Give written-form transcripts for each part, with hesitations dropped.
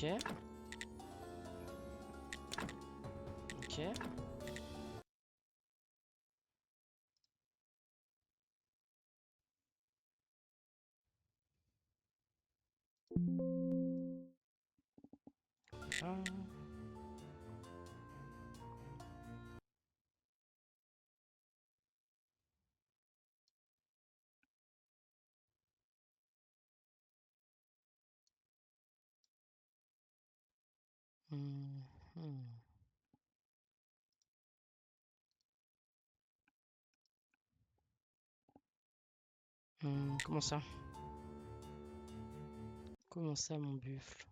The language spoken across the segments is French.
Ok. Ok. Ah. Comment ça? Comment ça, mon buffle?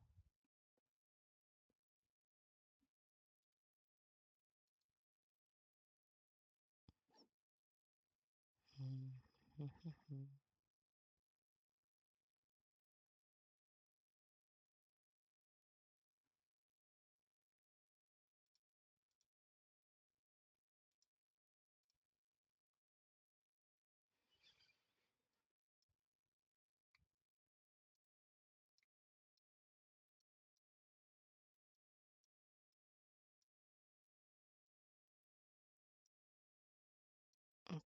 Hop.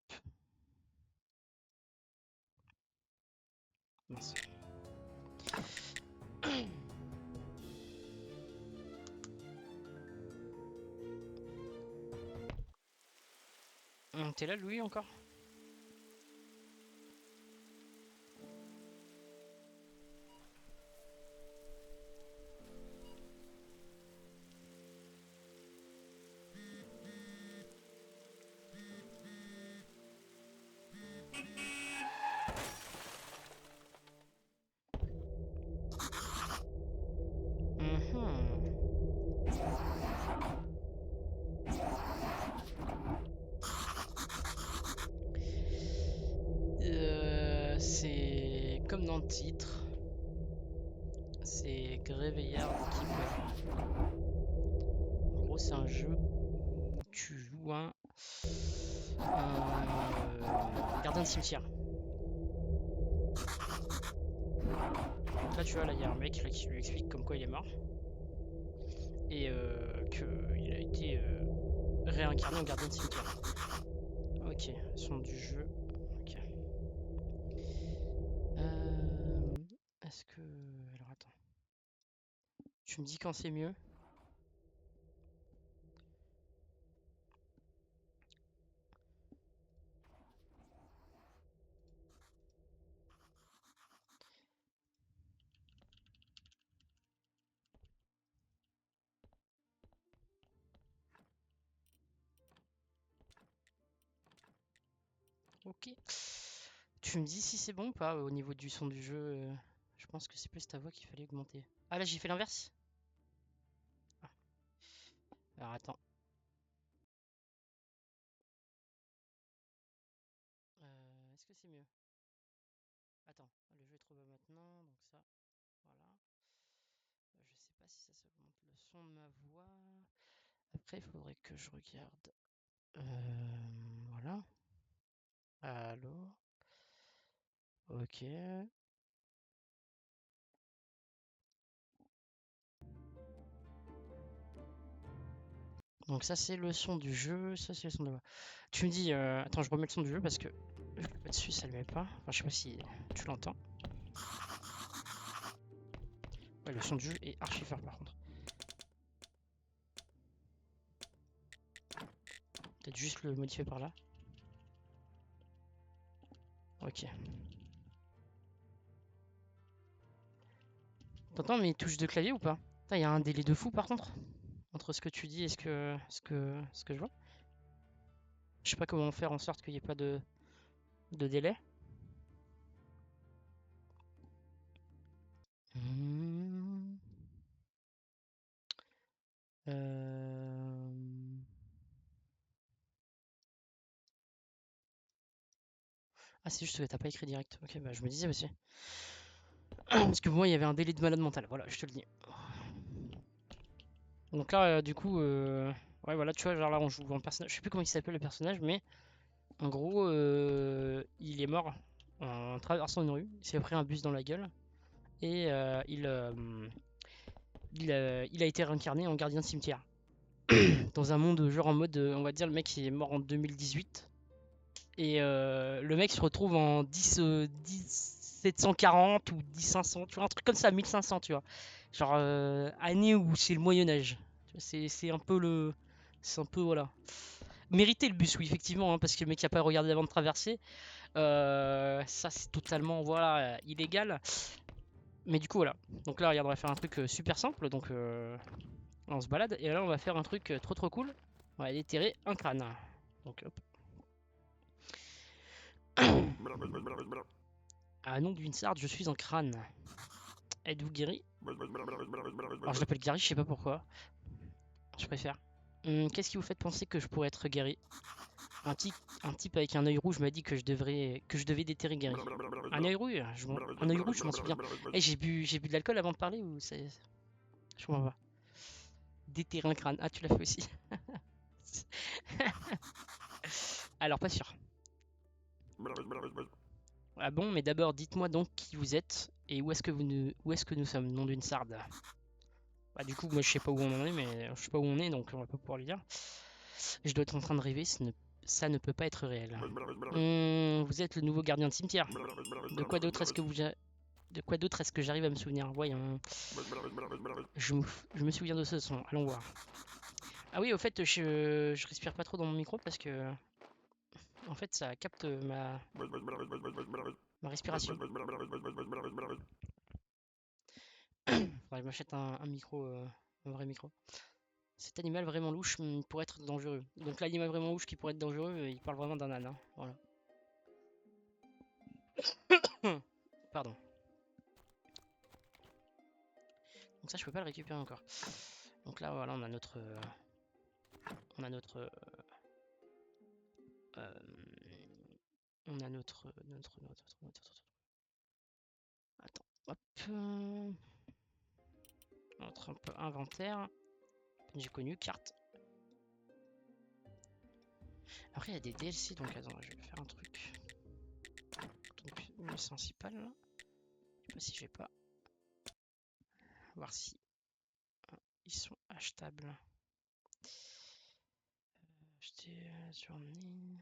Mince. T'es là, Louis, encore? C'est comme dans le titre, c'est Graveyard Keeper. En gros, c'est un jeu où tu joues un gardien de cimetière. Donc là, tu vois, là, il y a un mec là, qui lui explique comme quoi il est mort et qu'il a été réincarné en gardien de cimetière. Ok, son du jeu. Ok. Est-ce que. Alors attends. Tu me dis quand c'est mieux? Ok. Tu me dis si c'est bon ou pas au niveau du son du jeu. Je pense que c'est plus ta voix qu'il fallait augmenter. Ah là j'ai fait l'inverse. Ah. Alors attends. Est-ce que c'est mieux? Attends, le jeu est trop bas maintenant, donc ça, voilà. Je sais pas si ça augmente le son de ma voix. Après, il faudrait que je regarde. Voilà. Allô. Ok. Donc ça c'est le son du jeu, ça c'est le son de la voix. Tu me dis, attends, je remets le son du jeu parce que là-dessus ça le met pas. Enfin, je sais pas si tu l'entends. Ouais, le son du jeu est archi fort par contre. Peut-être juste le modifier par là. Ok. T'entends mes touches de clavier ou pas? Il y a un délai de fou par contre entre ce que tu dis et ce que je vois. Je sais pas comment faire en sorte qu'il n'y ait pas de délai. Hmm. Ah, c'est juste que t'as pas écrit direct. Ok, bah je me disais aussi. Parce que moi, il y avait un délai de malade mental. Voilà, je te le dis. Donc là, du coup, ouais, voilà, tu vois, genre là, on joue un personnage. Je sais plus comment il s'appelle le personnage, mais en gros, il est mort en traversant une rue. Il s'est pris un bus dans la gueule et il a été réincarné en gardien de cimetière. Dans un monde genre en mode, on va dire, le mec il est mort en 2018. Et le mec se retrouve en 1740 ou 1500, tu vois, un truc comme ça, 1500, tu vois. Genre, année où c'est le Moyen-Âge. C'est un peu le. C'est un peu, voilà. Mériter le bus, oui, effectivement, hein, parce que le mec n'a pas regardé avant de traverser. Ça, c'est totalement, voilà, illégal. Mais du coup, voilà. Donc là, regarde, on va faire un truc super simple. Donc, on se balade. Et là, on va faire un truc trop trop cool. On va déterrer un crâne. Donc, hop. À nom d'une sarde, je suis un crâne. Êtes-vous guéri? Alors je l'appelle Gary, je sais pas pourquoi. Je préfère. Qu'est-ce qui vous fait penser que je pourrais être guéri? un, un type avec un œil rouge m'a dit que je devais déterrer Gary. Un œil rouge? Un œil rouge, je m'en souviens. Eh, j'ai bu de l'alcool avant de parler ou c'est. Je comprends pas. Déterrer un crâne. Ah, tu l'as fait aussi. Alors, pas sûr. Ah bon, mais d'abord, dites-moi donc qui vous êtes et où est-ce que où est-ce que nous sommes, nom d'une sarde. Bah, du coup, moi je sais pas où on en est, mais je sais pas où on est, donc on va pas pouvoir le dire. Je dois être en train de rêver, ça ne peut pas être réel. Vous êtes le nouveau gardien de cimetière. De quoi d'autre est-ce que de quoi d'autre est-ce que j'arrive à me souvenir? Voyons. Je me souviens de ce son. Allons voir. Ah oui, au fait, je respire pas trop dans mon micro parce que en fait ça capte ma respiration. Faudrait que je m'achète un micro, un vrai micro. Cet animal vraiment louche pourrait être dangereux. Donc l'animal vraiment louche qui pourrait être dangereux, il parle vraiment d'un âne. Hein. Voilà. Pardon. Donc ça je peux pas le récupérer encore. Donc là voilà on a notre on a notre on a attends hop notre un peu inventaire. J'ai connu carte. Après il y a des DLC donc attends je vais faire un truc. Donc le principal là. Je sais pas si j'ai pas. Voir si ils sont achetables. Acheter journée.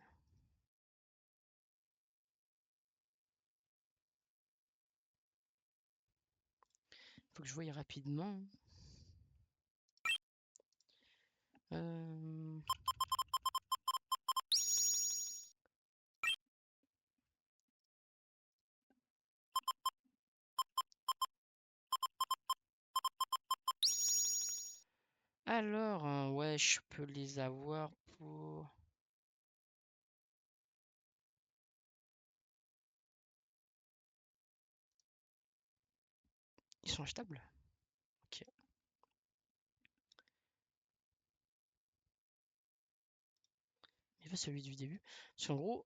Faut que je voie rapidement. Alors, ouais, je peux les avoir pour. Ils sont achetables? Ok. Mais pas celui du début. Parce en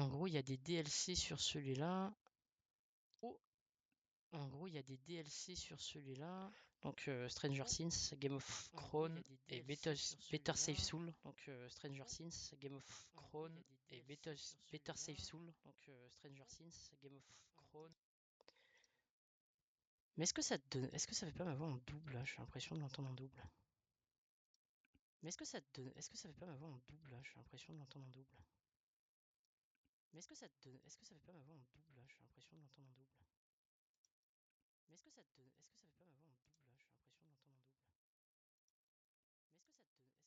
gros, il y a des DLC sur celui-là. Oh, en gros, il y a des DLC sur celui-là. Donc, Stranger Things, Game of Thrones et Better Safe Soul. Donc, Stranger Things, Game of Thrones et Better Safe Soul. Donc, Stranger Things, Game of Thrones. Mais est-ce que ça te donne... Est-ce que ça fait pas m'avoir en double là? J'ai l'impression de l'entendre en double. Mais est-ce que ça te donne... Est-ce que ça fait pas m'avoir en double là? J'ai l'impression de l'entendre en double. Mais est-ce que ça te donne... Est-ce que ça fait pas m'avoir en double là? J'ai l'impression de l'entendre en double. Mais est-ce que ça te donne... Est-ce que ça fait pas m'avoir en double là? J'ai l'impression de l'entendre en double. Mais est-ce que ça te donne... Est-ce que ça fait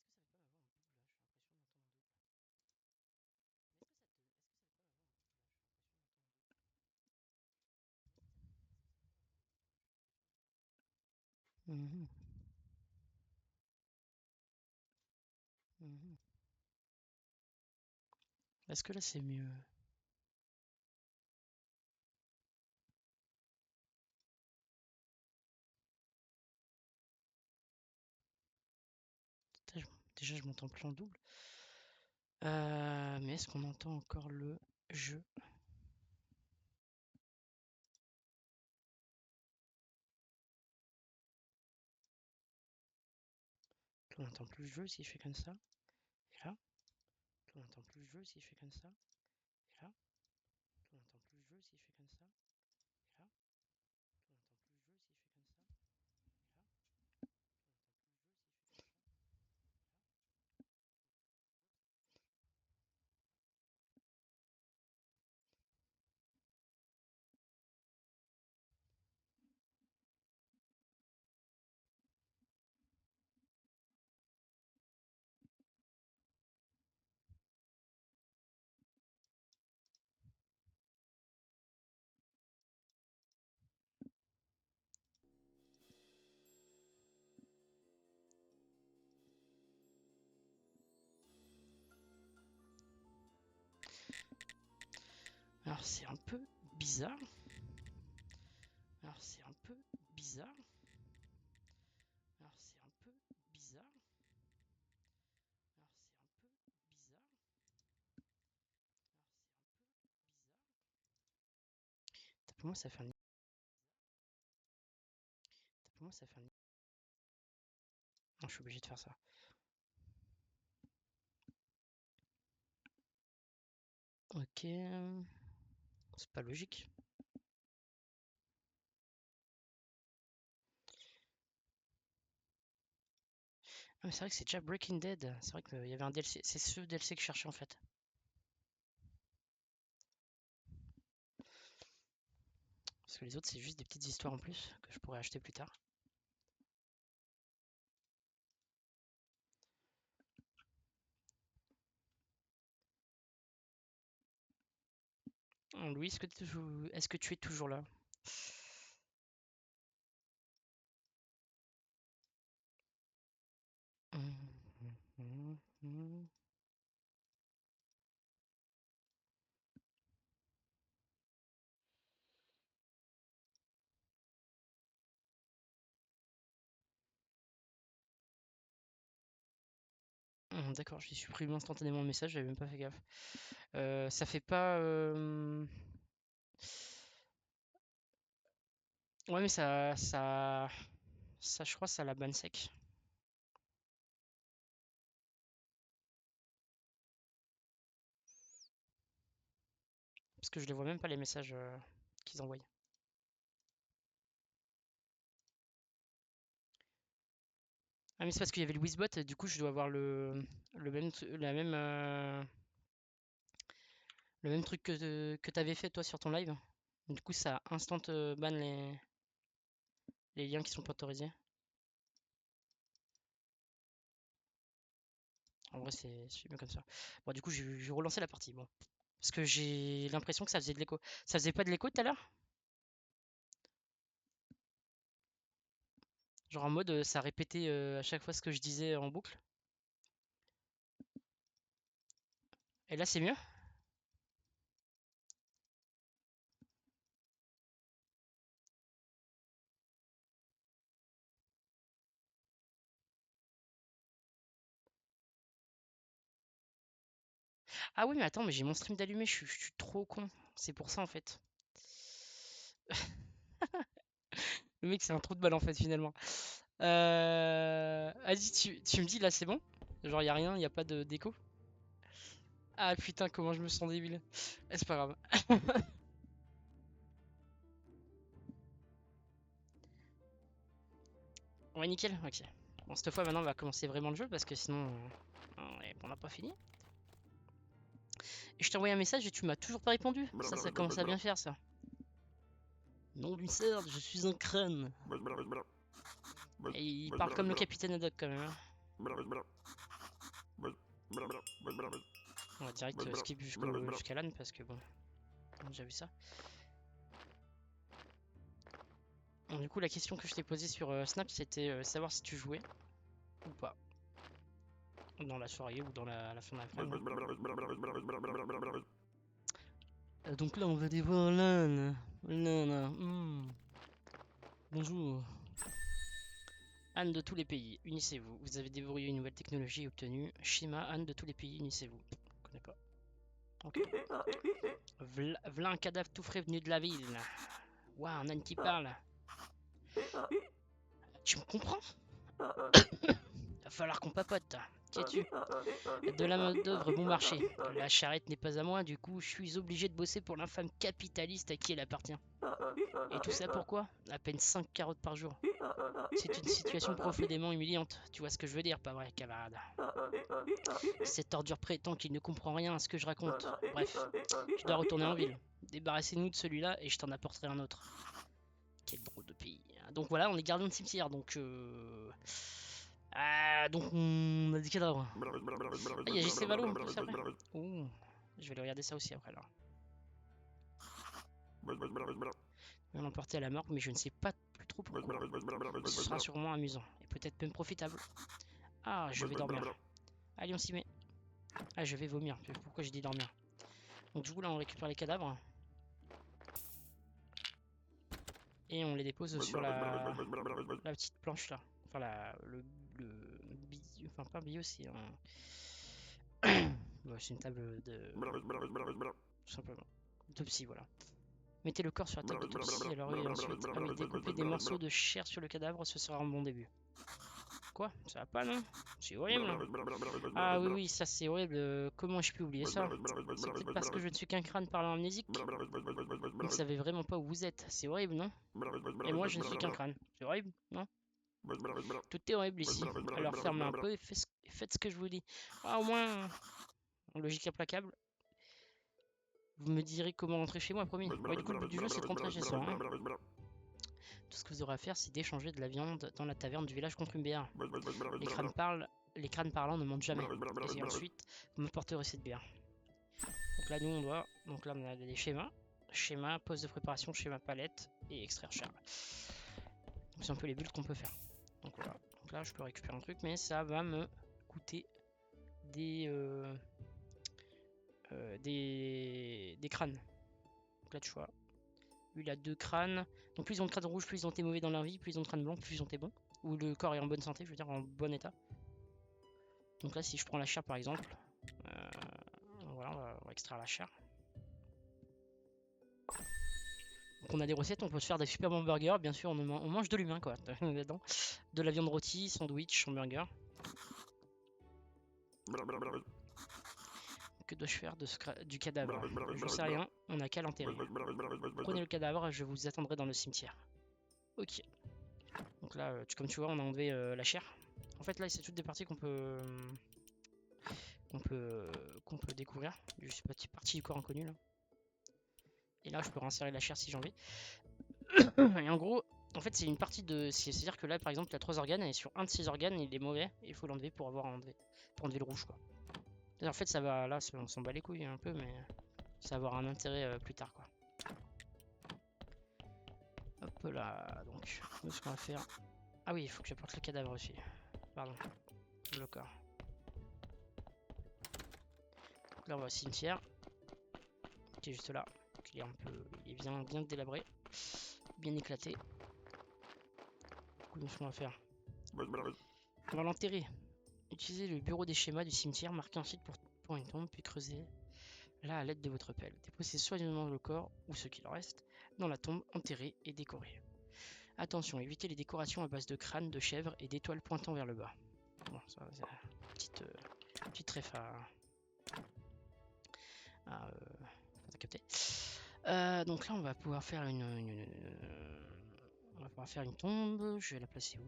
pas m'avoir en double là? J'ai l'impression de l'entendre en double. Mais est-ce que ça te donne... Est-ce que ça fait pas m'avoir en double là? J'ai l'impression de l'entendre en double. Mhm. Mhm. Est-ce que là c'est mieux? Putain, déjà je m'entends plus en double. Mais est-ce qu'on entend encore le jeu? On n'entend plus le jeu si je fais comme ça. Et là, on n'entend plus le jeu si je fais comme ça. Et là, on n'entend plus le jeu si je fais comme ça. Et là, on n'entend plus le jeu si je fais comme ça. Alors c'est un peu bizarre. Alors c'est un peu bizarre. Alors c'est un peu bizarre. Alors c'est un peu bizarre. Pour moi ça fait un... Pour moi ça fait un... Non, je suis obligé de faire ça. Ok. C'est pas logique. Ah, mais c'est vrai que c'est déjà Breaking Dead. C'est vrai qu'il y avait un DLC. C'est ce DLC que je cherchais en fait. Parce que les autres, c'est juste des petites histoires en plus que je pourrais acheter plus tard. Louis, est-ce que tu es toujours là? D'accord, j'ai supprimé instantanément le message, j'avais même pas fait gaffe. Ça fait pas... Ouais, mais ça, je crois, ça la banne sec. Parce que je les vois même pas les messages qu'ils envoient. Ah, mais c'est parce qu'il y avait le Wizbot, du coup, je dois avoir le même truc que t'avais fait toi sur ton live. Du coup, ça instant ban les liens qui sont pas autorisés. En vrai, c'est mieux comme ça. Bon, du coup, je vais relancer la partie. Bon. Parce que j'ai l'impression que ça faisait de l'écho. Ça faisait pas de l'écho tout à l'heure? Genre en mode, ça répétait à chaque fois ce que je disais en boucle. Et là, c'est mieux? Ah oui, mais attends, mais j'ai mon stream d'allumé, je suis trop con. C'est pour ça en fait. Le mec, c'est un trou de balle en fait, finalement. Vas-y, tu me dis là, c'est bon? Genre, y a rien, y a pas de d'écho? Ah putain, comment je me sens débile. C'est pas grave. Ouais, nickel, ok. Bon, cette fois, maintenant, on va commencer vraiment le jeu parce que sinon, on n'a pas fini. Et je t'ai envoyé un message et tu m'as toujours pas répondu. Ça commence à bien faire ça. Nom d'une sœur, je suis un crâne. Et il parle comme le capitaine Haddock quand même. Hein. On va direct skip jusqu'à l'âne parce que bon, on a déjà vu ça. Bon, du coup, la question que je t'ai posée sur Snap, c'était savoir si tu jouais ou pas. Dans la soirée ou dans la fin de l'après-midi. Donc là, on va aller voir l'âne. L'âne. Bonjour. Âne de tous les pays, unissez-vous. Vous avez débrouillé une nouvelle technologie et obtenu schéma âne de tous les pays, unissez-vous. Je connais pas. Ok. V'là un cadavre tout frais venu de la ville. Waouh, un âne qui parle. Tu me comprends? Va falloir qu'on papote. Qu'es-tu? De la main d'œuvre bon marché. La charrette n'est pas à moi, du coup je suis obligé de bosser pour l'infâme capitaliste à qui elle appartient. Et tout ça pourquoi? À peine 5 carottes par jour. C'est une situation profondément humiliante. Tu vois ce que je veux dire, pas vrai, camarade? Cette ordure prétend qu'il ne comprend rien à ce que je raconte. Bref, je dois retourner en ville. Débarrassez-nous de celui-là et je t'en apporterai un autre. Quel drôle de pays. Donc voilà, on est gardien de cimetière, donc donc on a des cadavres. Ah, il y a GC Valo en plus après. Oh, je vais aller regarder ça aussi après alors. On va l'emporter à la morgue, mais je ne sais pas plus trop pourquoi. Ce sera sûrement amusant et peut-être même profitable. Ah, je vais dormir. Allez, on s'y met. Ah, je vais vomir. Pourquoi j'ai dit dormir? Donc du coup là on récupère les cadavres. et on les dépose sur la petite planche là. Enfin, enfin pas un billot, c'est un. Bon, c'est une table de. Tout simplement. D'autopsie, voilà. Mettez le corps sur la table d'autopsie, alors oui, ensuite. Ah oui, découper des morceaux de chair sur le cadavre, ce sera un bon début. Quoi? Ça va pas, non? C'est horrible. Ah oui, oui, ça c'est horrible. Comment je peux oublier ça? C'est peut-être parce que je ne suis qu'un crâne parlant amnésique. Vous ne savez vraiment pas où vous êtes. C'est horrible, non? Et moi, je ne suis qu'un crâne. C'est horrible, non? Tout est horrible ici. Alors fermez un peu et faites ce que je vous dis. Ah, au moins, en logique implacable. Vous me direz comment rentrer chez moi, promis. Ouais, du coup, le but du jeu, c'est de rentrer chez soi. Hein. Tout ce que vous aurez à faire, c'est d'échanger de la viande dans la taverne du village contre une bière. Les crânes parlants ne mentent jamais. Et ensuite, vous me porterez cette bière. Donc là, nous, on doit... Donc là, on a des schémas. Schéma, poste de préparation, schéma palette et extraire chair. C'est un peu les builds qu'on peut faire. Donc voilà. Donc là, je peux récupérer un truc, mais ça va me coûter des crânes. Donc là, tu vois. Lui, il a 2 crânes. Donc plus ils ont de crâne rouge, plus ils ont été mauvais dans leur vie. Plus ils ont de crâne blanc, plus ils ont été bons. Ou le corps est en bonne santé, je veux dire, en bon état. Donc là, si je prends la chair, par exemple. Voilà, on va extraire la chair. Donc on a des recettes, on peut se faire des super bons burgers. Bien sûr, on mange de l'humain, quoi. Dedans. De la viande rôtie, sandwich, hamburger. Que dois-je faire du cadavre? Je sais rien, on n'a qu'à l'enterrer. Prenez le cadavre, je vous attendrai dans le cimetière. Ok. Donc là, comme tu vois, on a enlevé la chair. En fait, là, c'est toutes des parties qu'on peut découvrir. Juste petite partie du corps inconnu là. Et là, je peux réinsérer la chair si j'ai envie. Et en gros, en fait, c'est une partie de. C'est-à-dire que là, par exemple, il y a 3 organes et sur un de ces organes, il est mauvais. Et il faut l'enlever pour enlever le rouge, quoi. En fait, ça va. Là, on s'en bat les couilles un peu, mais ça va avoir un intérêt plus tard, quoi. Hop là, donc, nous, ce qu'on va faire. Ah oui, il faut que j'apporte le cadavre aussi. Pardon, le corps. Donc là, on va au cimetière. Qui est juste là. Donc, il est bien délabré, bien éclaté. Du coup, nous, ce qu'on va faire. On va l'enterrer. Utilisez le bureau des schémas du cimetière, marquez un site pour une tombe, puis creusez là à l'aide de votre pelle. Déposez soigneusement le corps, ou ce qu'il en reste, dans la tombe, enterrée et décorée. Attention, évitez les décorations à base de crânes, de chèvres et d'étoiles pointant vers le bas. Bon, ça c'est une petite ref à capter. Donc là, on va pouvoir faire on va pouvoir faire une tombe. Je vais la placer où?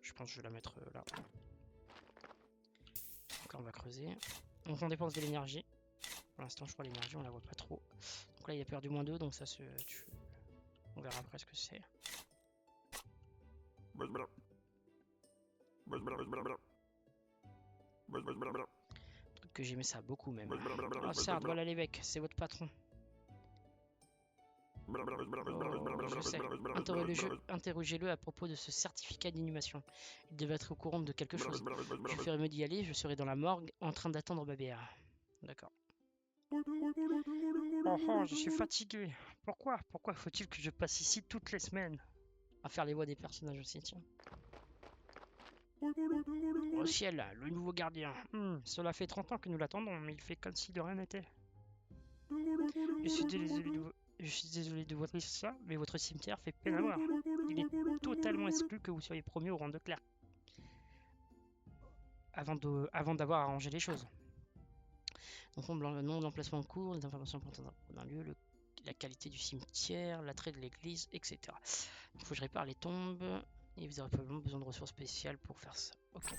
Je pense que je vais la mettre là. Donc là, on va creuser. Donc on dépense de l'énergie. Pour l'instant, je crois l'énergie, on la voit pas trop. Donc là, il y a perdu -2, donc ça se... On verra après ce que c'est. Truc que j'aimais ça beaucoup même. Ah, Sard, voilà l'évêque, c'est votre patron. Oh, je sais. Interrogez-le à propos de ce certificat d'inhumation. Il devait être au courant de quelque chose. Je ferai mieux d'y aller, je serai dans la morgue en train d'attendre ma bière. D'accord. Oh, je suis fatigué. Pourquoi faut-il que je passe ici toutes les semaines? À faire les voix des personnages aussi, tiens. Au ciel, le nouveau gardien. Cela fait 30 ans que nous l'attendons, mais il fait comme si de rien n'était. Je suis désolé de votre ça, mais votre cimetière fait peine à voir. Il est totalement exclu que vous soyez promu au rang de clerc. Avant d'avoir arrangé les choses. Donc le nom de l'emplacement en cours, les informations importantes d'un lieu, la qualité du cimetière, l'attrait de l'église, etc. Il faut que je répare les tombes, et vous aurez probablement besoin de ressources spéciales pour faire ça. Ok.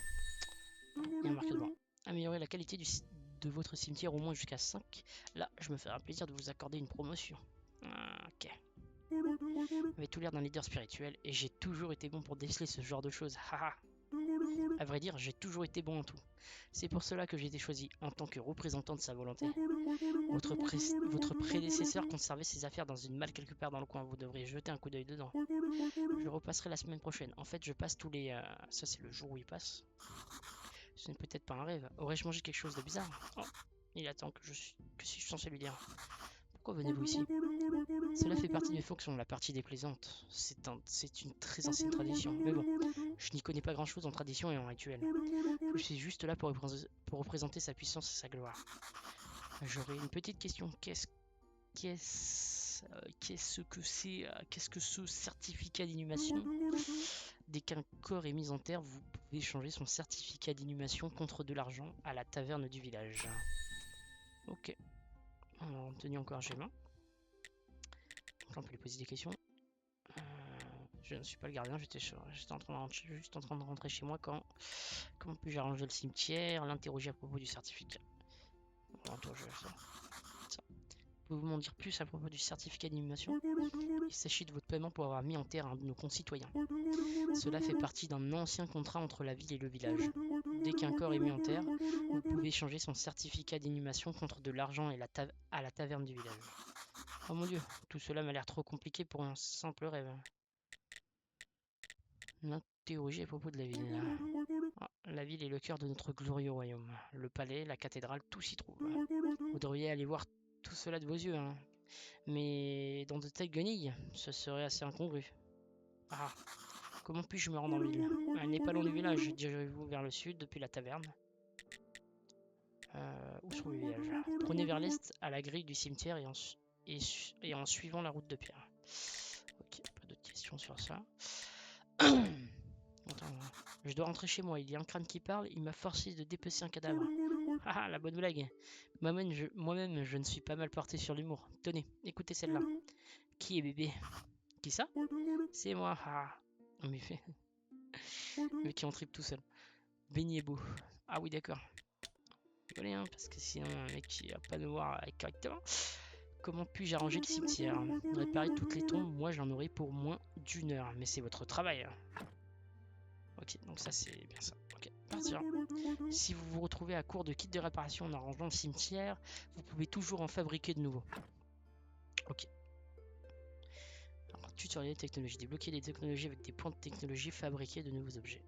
Il y a un marqué devant. Améliorer la qualité de votre cimetière au moins jusqu'à 5. Là, je me ferai un plaisir de vous accorder une promotion. Ok. Vous avez tout l'air d'un leader spirituel, et j'ai toujours été bon pour déceler ce genre de choses. Haha. À vrai dire, j'ai toujours été bon en tout. C'est pour cela que j'ai été choisi en tant que représentant de sa volonté. Votre prédécesseur conservait ses affaires dans une malle quelque part dans le coin. Vous devriez jeter un coup d'œil dedans. Je repasserai la semaine prochaine. En fait, je passe tous les... Ça, c'est le jour où il passe. Ce n'est peut-être pas un rêve. Aurais-je mangé quelque chose de bizarre? Oh, il attend que si je suis censé lui dire. Pourquoi venez-vous ici? Cela fait partie de mes fonctions, la partie déplaisante. C'est une très ancienne tradition. Mais bon, je n'y connais pas grand-chose en tradition et en rituel. Je suis juste là pour représenter sa puissance et sa gloire. J'aurais une petite question. Qu'est-ce que ce certificat d'inhumation? Dès qu'un corps est mis en terre, vous pouvez échanger son certificat d'inhumation contre de l'argent à la taverne du village. Ok. On a tenu encore Gémin. Donc là, on peut lui poser des questions. Je ne suis pas le gardien, j'étais juste en train de rentrer chez moi quand... Comment puis-je arranger le cimetière? L'interroger à propos du certificat. Bon, toi, je vais faire ça. Pouvez-vous m'en dire plus à propos du certificat d'inhumation? Il s'agit de votre paiement pour avoir mis en terre un de nos concitoyens. Cela fait partie d'un ancien contrat entre la ville et le village. Dès qu'un corps est mis en terre, vous pouvez échanger son certificat d'inhumation contre de l'argent à la taverne du village. Oh mon dieu, tout cela m'a l'air trop compliqué pour un simple rêve. L'interroger à propos de la ville. Ah, la ville est le cœur de notre glorieux royaume. Le palais, la cathédrale, tout s'y trouve. Vous devriez aller voir tout cela de vos yeux, hein. Mais dans de telles guenilles, ce serait assez incongru. Ah, comment puis-je me rendre en ville? Elle n'est pas loin du village. Dirigez-vous vers le sud depuis la taverne. Où se trouve le village? Prenez vers l'est à la grille du cimetière et en suivant la route de pierre. Ok, pas d'autres questions sur ça. Attends, je dois rentrer chez moi. Il y a un crâne qui parle. Il m'a forcé de dépecer un cadavre. Ah, la bonne blague. Moi-même, je ne suis pas mal porté sur l'humour. Tenez, écoutez celle-là. Qui est bébé? Qui ça? C'est moi. Ah, mais qui en tripe tout seul. Beignet beau. Ah oui, d'accord. Rigolez, hein, parce que sinon, un mec qui va pas nous voir correctement. Comment puis-je arranger le cimetière? Réparer toutes les tombes, moi j'en aurai pour moins d'1 heure. Mais c'est votre travail. Ok, donc ça c'est bien ça. Ok, partir. Si vous vous retrouvez à court de kits de réparation en arrangeant le cimetière, vous pouvez toujours en fabriquer de nouveaux. Ok. Alors, tutoriel technologie. Débloquer les technologies avec des points de technologie, fabriquer de nouveaux objets.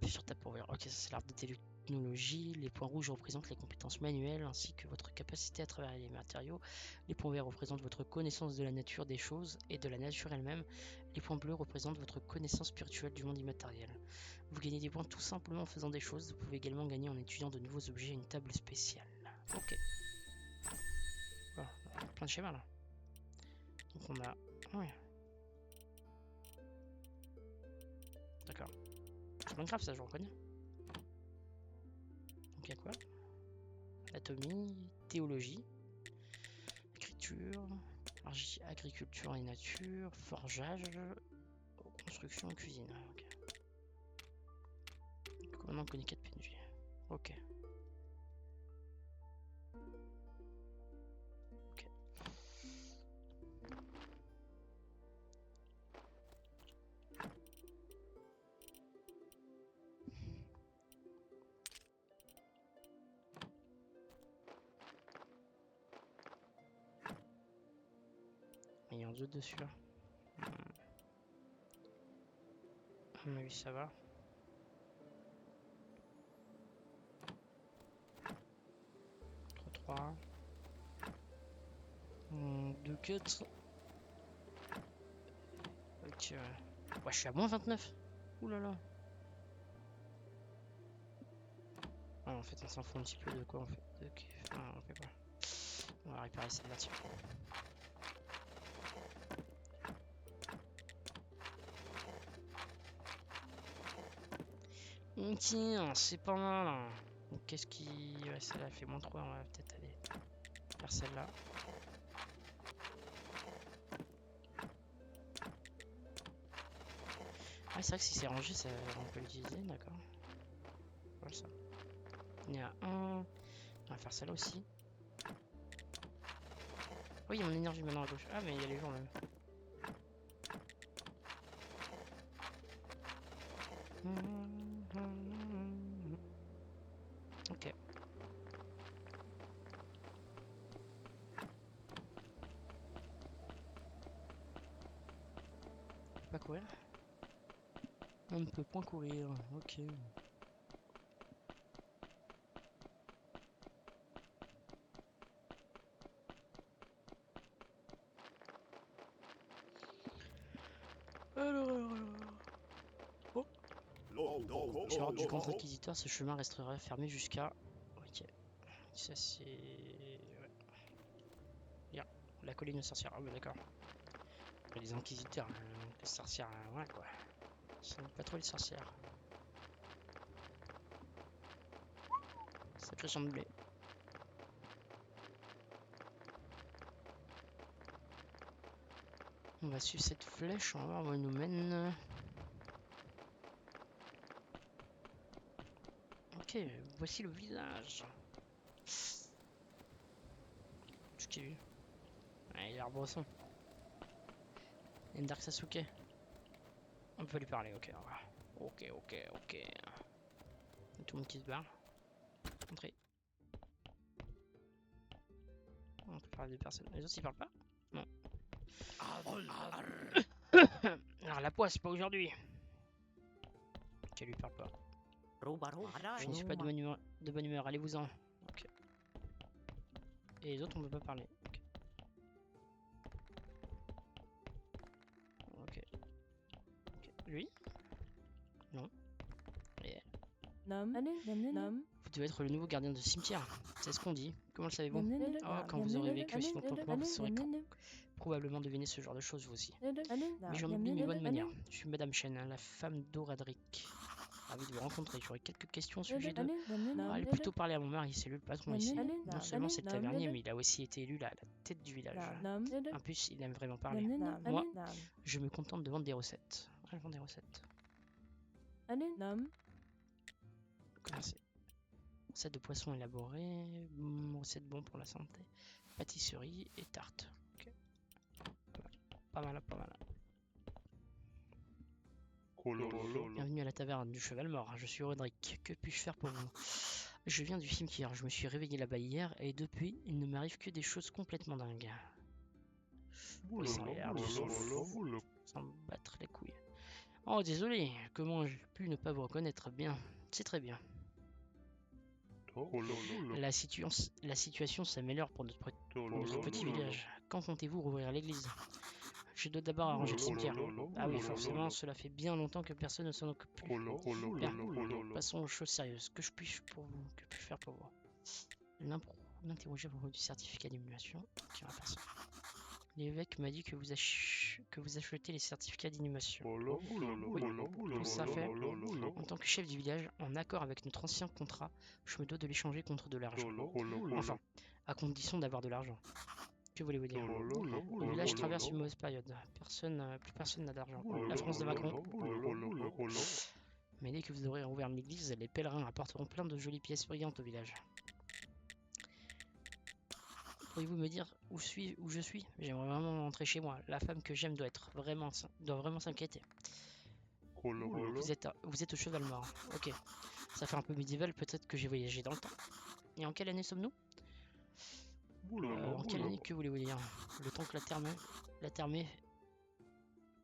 Puis sur ta pourvoir. Ok, ça c'est l'arbre de technologie. Les points rouges représentent les compétences manuelles ainsi que votre capacité à travailler les matériaux. Les points verts représentent votre connaissance de la nature des choses et de la nature elle-même. Les points bleus représentent votre connaissance spirituelle du monde immatériel. Vous gagnez des points tout simplement en faisant des choses. Vous pouvez également gagner en étudiant de nouveaux objets et une table spéciale. Ok. Voilà, on a plein de schémas là. Donc on a... Ouais. D'accord. C'est Minecraft ça, je reconnais. Donc il y a quoi? Anatomie, théologie, écriture, agriculture et nature, forgeage, construction et cuisine. Ok. Donc maintenant on connaît 4 PNJ. Ok. Ok. Il y a un doute dessus là. À mon avis ça va. 3, 2, 4. Ok, ouais, je suis à moins 29. Ouh là là. Ah, en fait, on s'en fout un petit peu de quoi on fait. Ok, enfin, on fait pas. On va réparer celle-là dessus. Tiens, c'est pas mal. Hein. Donc, qu'est-ce qui. Ouais, celle-là fait moins 3. On va peut-être aller faire celle-là. Ah, c'est vrai que si c'est rangé, ça, on peut l'utiliser, d'accord. Voilà ça. Il y a un. On va faire celle-là aussi. Oui, il y a mon énergie maintenant à gauche. Ah, mais il y a les jours même. Ok. Je peux pas courir? On ne peut point courir. Ok. Oh. J'ai hors du camp inquisiteur, ce chemin restera fermé jusqu'à... Ok. Ça c'est... Ouais. Bien. La colline sorcière. Ah bah d'accord. Les inquisiteurs, les sorcières, ouais quoi. Ce n'est pas trop les sorcières. Sacré champ de blé. On va suivre cette flèche, on va voir où elle nous mène. Ok, voici le village. Ce qui est... Ouais, il a l'air brosson. Dark Sasuke. On peut lui parler, ok. Ok. Tout le monde qui se barre. Entrez. On peut parler de personne. Les autres ils parlent pas? Non. Alors la poisse, pas aujourd'hui. Ok, lui parle pas. Je ne suis pas de bonne humeur, allez-vous-en. Ok. Et les autres on peut pas parler. Ok. Lui? Non. Et elle? Vous devez être le nouveau gardien de cimetière. C'est ce qu'on dit. Comment le savez-vous? Oh, quand vous aurez vécu aussi longtemps que moi, vous saurez probablement deviner ce genre de choses vous aussi. Mais j'en oublie mes bonnes manières. Je suis Madame Chen, la femme d'Oradric. Ravi de vous rencontrer. J'aurais quelques questions au sujet de... Allez plutôt parler à mon mari, c'est lui le patron ici. Non seulement c'est le tavernier, mais il a aussi été élu la tête du village. En plus, il aime vraiment parler. Moi, je me contente de vendre des recettes. Elle vend des recettes. Commencez. Recette de poisson élaborée, recette bon pour la santé, pâtisserie et tarte. Okay. Pas mal. Bienvenue à la taverne du cheval mort, je suis Roderick, que puis-je faire pour vous? Je viens du cimetière, je me suis réveillé là-bas hier et depuis, il ne m'arrive que des choses complètement dingues. Oui, sans battre les couilles. Oh, désolé, comment j'ai pu ne pas vous reconnaître? Bien, c'est très bien. La situation s'améliore pour notre petit village. Quand comptez-vous rouvrir l'église? Je dois d'abord arranger le cimetière. Ah oui, forcément, cela fait bien longtemps que personne ne s'en occupe plus. Bien, passons aux choses sérieuses. Que puis-je faire pour vous? L'interroger à propos du certificat d'inhumation. L'évêque m'a dit que vous achetez les certificats d'inhumation. Oui, tout ça fait. En tant que chef du village, en accord avec notre ancien contrat, je me dois de l'échanger contre de l'argent. Enfin, à condition d'avoir de l'argent. Que voulez-vous dire? Le village traverse une mauvaise période. Plus personne n'a d'argent. La France de Macron. Mais dès que vous aurez rouvert l'église, les pèlerins apporteront plein de jolies pièces brillantes au village. Pourriez-vous me dire où je suis? J'aimerais vraiment rentrer chez moi. La femme que j'aime doit vraiment s'inquiéter. Vous êtes au cheval mort. Ok. Ça fait un peu médiéval, peut-être que j'ai voyagé dans le temps. Et en quelle année sommes-nous? En quelle année, que voulez-vous dire? Le temps que la Terre met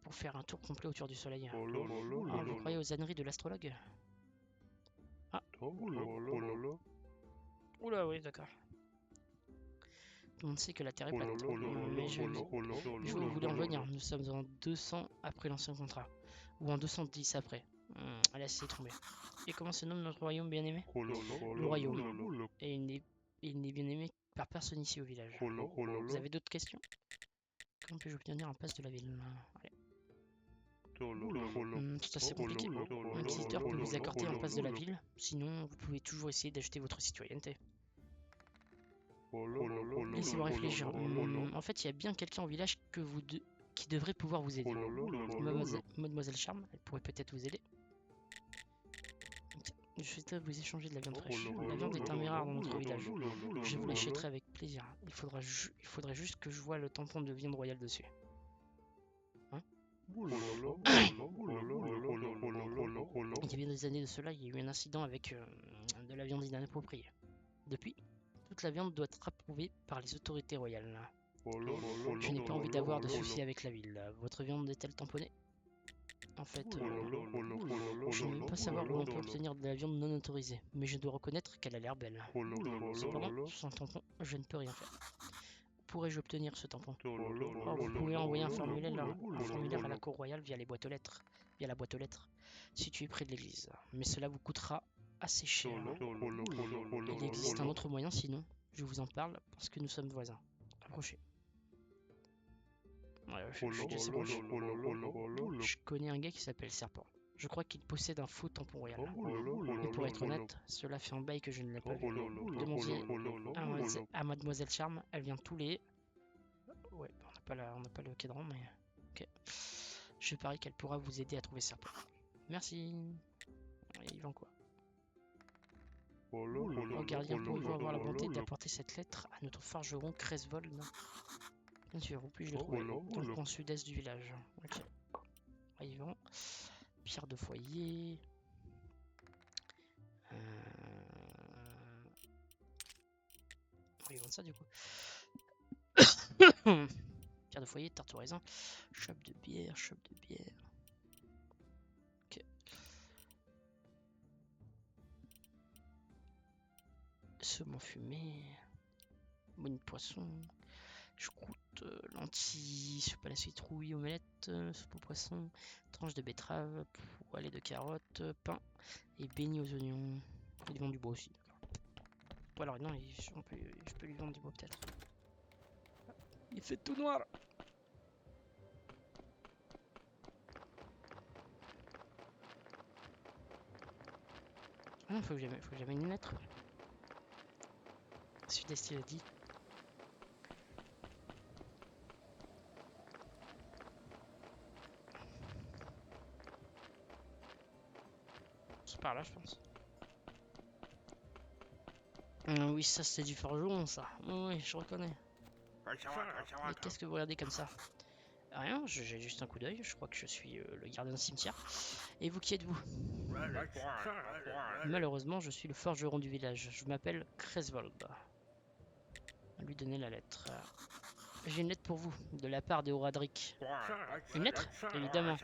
pour faire un tour complet autour du soleil. Ah, vous croyez aux âneries de l'astrologue? Ah. Oula, oui, d'accord. Tout le monde sait que la Terre est plate. Mais je vois où vous voulez en venir. Nous sommes en 200 après l'ancien contrat. Ou en 210 après. Allez, laissez tomber. Et comment se nomme notre royaume bien-aimé? Le royaume. Et il n'est bien aimé par personne ici au village. Vous avez d'autres questions? Comment puis-je obtenir un pass de la ville? Allez. C'est assez compliqué. L'inquisiteur peut vous accorder un pass de la ville. Sinon, vous pouvez toujours essayer d'acheter votre citoyenneté. Laissez-moi réfléchir. En fait, il y a bien quelqu'un au village qui devrait pouvoir vous aider. Mademoiselle Charme, elle pourrait peut-être vous aider. Je souhaiterais vous échanger de la viande fraîche. La viande est un rare dans notre village. Je vous l'achèterai avec plaisir. Il faudrait juste que je voie le tampon de viande royale dessus. Hein? Il y a bien des années de cela, il y a eu un incident avec de la viande inappropriée. Depuis, toute la viande doit être approuvée par les autorités royales. Je n'ai pas envie d'avoir de soucis avec la ville. Votre viande est-elle tamponnée? En fait, je ne veux pas savoir où l'on peut obtenir de la viande non autorisée, mais je dois reconnaître qu'elle a l'air belle. Cependant, sans tampon, je ne peux rien faire. pourrais-je obtenir ce tampon? Vous pouvez envoyer un formulaire à la cour royale via la boîte aux lettres, située près de l'église. Mais cela vous coûtera assez cher. Il existe un autre moyen, sinon, je vous en parle parce que nous sommes voisins. Approchez. Ouais, je connais un gars qui s'appelle Serpent. Je crois qu'il possède un faux tampon royal. Et pour être honnête, cela fait un bail que je ne l'ai pas vu. Demandez à Mademoiselle Charme, elle vient tous les... Ouais, on n'a pas le cadran, mais... Ok. Je parie qu'elle pourra vous aider à trouver Serpent. Merci. Et il vend quoi? Oh, gardien, pouvez-vous avoir la bonté d'apporter cette lettre à notre forgeron Cresvold? Bien sûr, où puis-je le trouver? Dans le coin sud-est du village. Ok. Là, il vend. Pierre de foyer. Il vend ça du coup. Pierre de foyer, tarte au raisin. Chope de bière. Ok. Saumon fumé. Bonne poisson. Choucroute, lentilles, soupe à la citrouille, omelette, soupe au poisson, tranche de betterave, poêlée de carottes, pain et beignets aux oignons. Il vend du bois aussi. Ou alors non, je peux lui vendre du bois peut-être. Il fait tout noir. Ah non, faut que j'amène une lettre. Sud-Est, il a dit. C'est par là, je pense. Oui, ça c'est du forgeron, ça. Oui, je reconnais. Mais qu'est-ce que vous regardez comme ça? Rien, j'ai juste un coup d'œil. Je crois que je suis le gardien de cimetière. Et vous, qui êtes-vous? Malheureusement, je suis le forgeron du village. Je m'appelle Cresvold. Lui donner la lettre. J'ai une lettre pour vous, de la part de Horadric. Une lettre? Évidemment.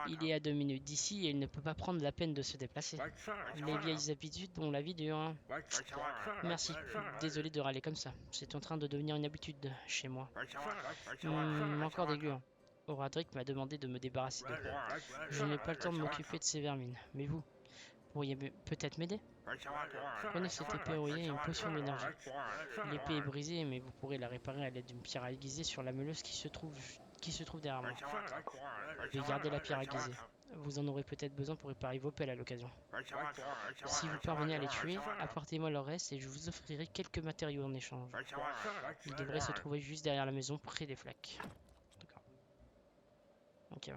Il est à 2 minutes d'ici et il ne peut pas prendre la peine de se déplacer. Les vieilles habitudes ont la vie dure. Hein. Merci. Désolé de râler comme ça. C'est en train de devenir une habitude chez moi. Encore des gluants. Horadric m'a demandé de me débarrasser d'eux. Je n'ai pas le temps de m'occuper de ces vermines. Mais vous pourriez peut-être m'aider? Prenez cette épée rouillée et une potion d'énergie. L'épée est brisée, mais vous pourrez la réparer à l'aide d'une pierre aiguisée sur la meuleuse qui se trouve derrière moi. Je vais garder la pierre aiguisée. Vous en aurez peut-être besoin pour réparer vos pelles à l'occasion. Si vous parvenez à les tuer, apportez-moi leur reste et je vous offrirai quelques matériaux en échange. Ils devraient se trouver juste derrière la maison, près des flaques. D'accord. Ok, ouais.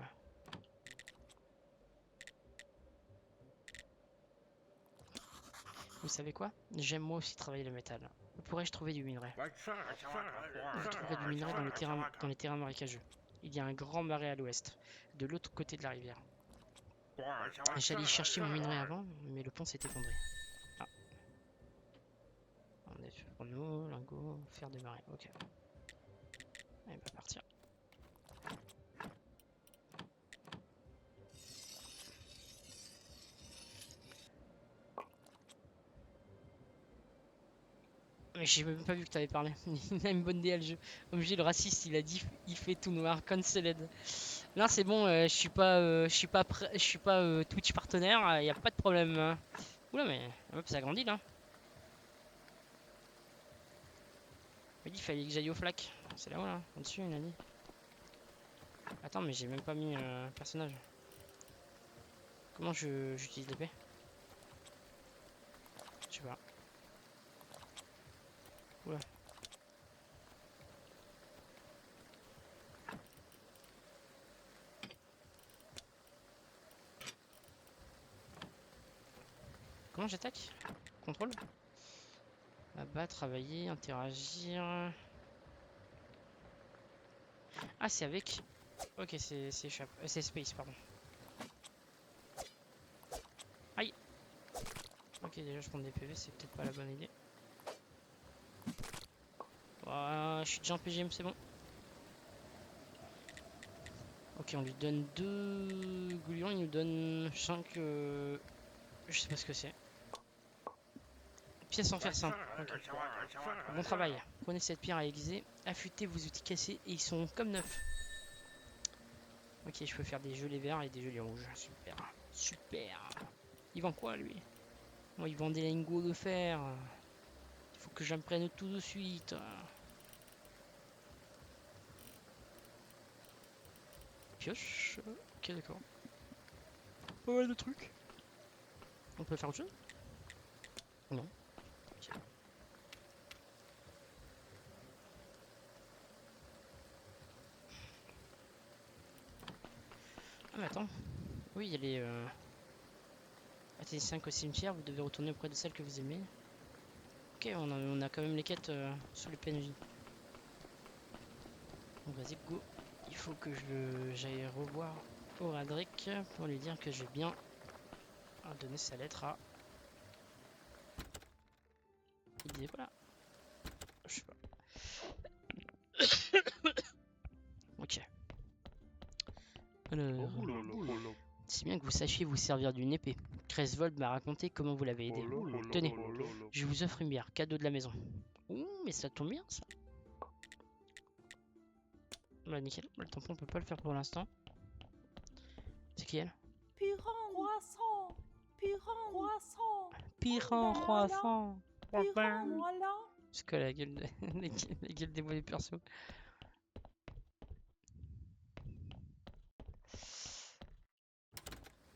Vous savez quoi? J'aime moi aussi travailler le métal. Où pourrais-je trouver du minerai? Vous trouverez du minerai dans les terrains marécageux. Il y a un grand marais à l'ouest, de l'autre côté de la rivière. J'allais chercher mon minerai avant, mais le pont s'est effondré. Ah. On est pour nous, lingot, fer de marée. Ok. Elle va partir. Mais j'ai même pas vu que t'avais parlé. Il a une bonne DL jeu. OMG le raciste, il a dit il fait tout noir, cancelled. Là c'est bon, je suis pas Twitch partenaire, y a pas de problème. Hein. Oula mais hop, ça grandit là. Il dit fallait que j'aille au flac. C'est là-haut là, au-dessus il a dit. Attends mais j'ai même pas mis personnage. Comment j'utilise l'épée? Je sais pas. Oula. Comment j'attaque? Contrôle? Là-bas, travailler, interagir. Ah, c'est avec. Ok, c'est space, pardon. Aïe! Ok, déjà je prends des PV, c'est peut-être pas la bonne idée. Voilà, je suis déjà en PGM, c'est bon. Ok, on lui donne 2 goulions, il nous donne 5. Je sais pas ce que c'est. Pièce en fer simple. Okay. Bon travail. Prenez cette pierre à aiguiser, affûtez vos outils cassés et ils sont comme neufs. Ok, je peux faire des gelées verts et des gelées rouges. Super, super. Il vend quoi lui? Moi, il vend des lingots de fer. Il faut que j'apprenne tout de suite. Pioche. Ok, d'accord. Pas mal de trucs. On peut faire autre chose? Non. Ok. Ah mais attends. Oui, il y a les... Attendez 5 au cimetière, vous devez retourner auprès de celle que vous aimez. Ok, on a quand même les quêtes sur le PNJ. Donc vas-y, go. Il faut que j'aille revoir Oradric pour lui dire que j'ai bien donné sa lettre à... Il dit voilà. Je sais pas. Ok. Alors... C'est bien que vous sachiez vous servir d'une épée. Kresvold m'a raconté comment vous l'avez aidé. Tenez, je vous offre une bière, cadeau de la maison. Ouh, mais ça tombe bien ça. Bah nickel, le tampon on peut pas le faire pour l'instant. C'est qui elle? Piran croissant, Piran croissant, Piran croissant. Piran voilà. C'est quoi la gueule, la gueule des mauvais persos?